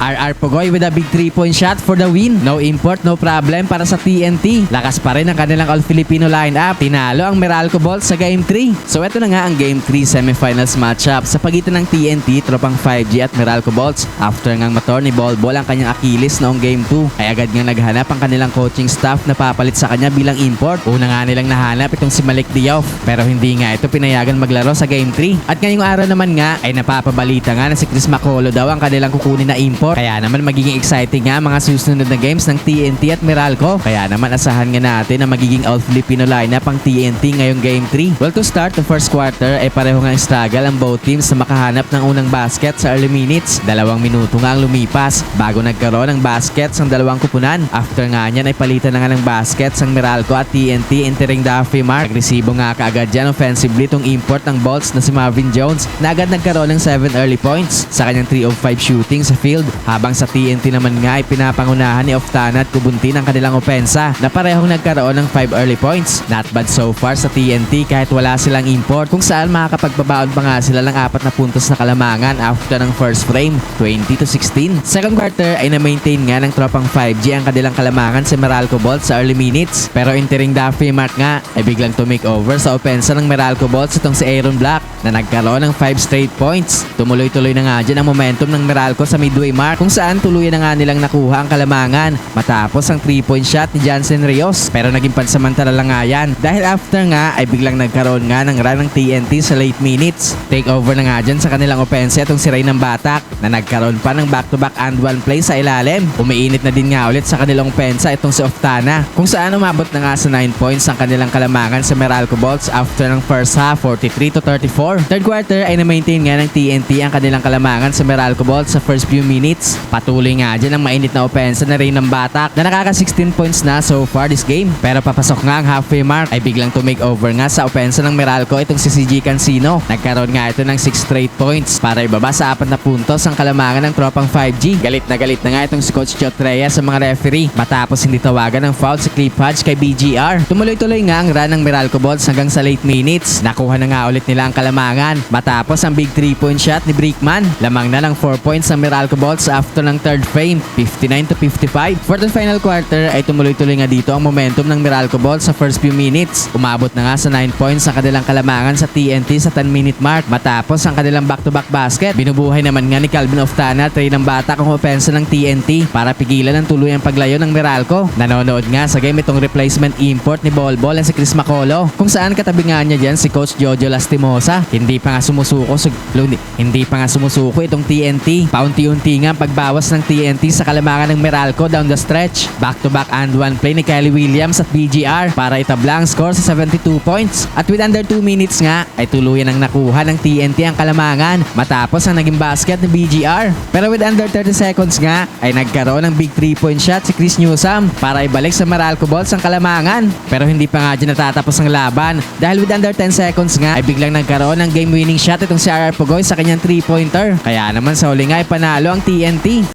RR Pugoy with a big 3-point shot for the win. No import, no problem para sa TNT. Lakas pa rin ang kanilang All-Filipino lineup. Tinalo ang Meralco Bolts sa Game 3. So ito na nga ang Game 3 semifinals matchup sa pagitan ng TNT, tropang 5G at Meralco Bolts. After ngang motor ni Bolbol ang kanyang Achilles noong Game 2, ay agad nga naghanap ang kanilang coaching staff na papalit sa kanya bilang import. Una nga nilang nahanap itong si Malik Diouf, pero hindi nga ito pinayagan maglaro sa Game 3. At ngayong araw naman nga ay napapabalita nga na si Chris Macolo daw ang kanilang kukunin na import. Kaya naman magiging exciting nga mga susunod na games ng TNT at Meralco. Kaya naman asahan nga natin na magiging All-Filipino lineup ang TNT ngayong Game 3. Well, to start the first quarter ay pareho nga struggle ang both teams na makahanap ng unang basket sa early minutes. 2 minuto nga ang lumipas bago nagkaroon ng baskets ang dalawang kupunan. After nga niyan ay palitan na nga ng baskets ang Meralco at TNT entering the halfway mark. Nagresibo nga kaagad dyan offensively itong import ng Bolts na si Marvin Jones na agad nagkaroon ng 7 early points sa kanyang 3 of 5 shooting sa field. Habang sa TNT naman nga ay pinapangunahan ni Oftana at Kubuntin ang kanilang opensa na parehong nagkaroon ng 5 early points. Not bad so far sa TNT kahit wala silang import, kung saan makakapagbabaon pa nga sila ng 4 na puntos na kalamangan after ng first frame, 20-16. Second quarter ay na-maintain nga ng tropang 5G ang kanilang kalamangan si Meralco Bolts sa early minutes, pero entering the halfway mark nga ay biglang tumake over sa opensa ng Meralco Bolts itong si Aaron Black na nagkaroon ng 5 straight points. Tumuloy-tuloy na nga dyan ang momentum ng Meralco sa midway mark, kung saan tuluyan na nga nilang nakuha ang kalamangan matapos ang 3-point shot ni Jansen Rios, pero naging pansamantala lang nga yan dahil after nga ay biglang nagkaroon nga ng run ng TNT sa late minutes. Take over na nga dyan sa kanilang opensa itong si Ray ng Batak na nagkaroon pa ng back-to-back and one play sa ilalim. Umiinit na din nga ulit sa kanilang opensa itong si Oftana, kung saan umabot na nga sa 9 points ang kanilang kalamangan sa Meralco Bolts after ng first half, 43-34. Third quarter ay na-maintain nga ng TNT ang kanilang kalamangan sa Meralco Bolts sa first few minutes. Patuloy nga dyan ang mainit na opensa na Ray ng Batak na nakaka 16 points na so far this game. Pero papasok nga ang halfway mark ay biglang to make over nga sa opensa ng Meralco itong si CG Cancino. Nagkaroon nga ito ng 6 straight points para ibaba sa 4 na puntos ang kalamangan ng tropang 5G. Galit na nga itong si Coach Chotrea sa mga referee matapos hindi tawagan ng foul si Cliff Hodge kay BGR. Tumuloy-tuloy nga ang run ng Meralco Bolts hanggang sa late minutes. Nakuha na nga ulit nila ang kalamangan matapos ang big 3-point shot ni Brickman. Lamang na ng 4 points ang Meralco Bolts after ng third frame, 59-55. For the final quarter ay tumuloy-tuloy nga dito ang momentum ng Meralco Bolts sa first few minutes. Umabot na nga sa 9 points ang kanilang kalamangan sa TNT sa 10-minute mark matapos ang kanilang back-to-back basket. Binubuhay naman nga ni Calvin Oftana at Ray ng Batak ang opensa ng TNT para pigilan ang tuluyang paglayo ng Meralco. Nanonood nga sa game itong replacement import ni Bolbol at si Chris Macolo, kung saan katabi nga niya dyan si Coach Jojo Lastimosa. Hindi pa nga sumusuko itong TNT. Paunti-unti nga pagbawas ng TNT sa kalamangan ng Meralco down the stretch. Back-to-back and one play ni Kylie Williams at BGR para itabla ang score sa 72 points. At with under 2 minutes nga ay tuluyan ang nakuha ng TNT ang kalamangan matapos ang naging basket ni BGR. Pero with under 30 seconds nga ay nagkaroon ng big 3-point shot si Chris Newsome para ibalik sa Meralco Bolts ang kalamangan. Pero hindi pa nga dyan natatapos ang laban dahil with under 10 seconds nga ay biglang nagkaroon ng game-winning shot itong si RR Pugoy sa kanyang 3-pointer. Kaya naman sa huli nga ay panalo ang TNT.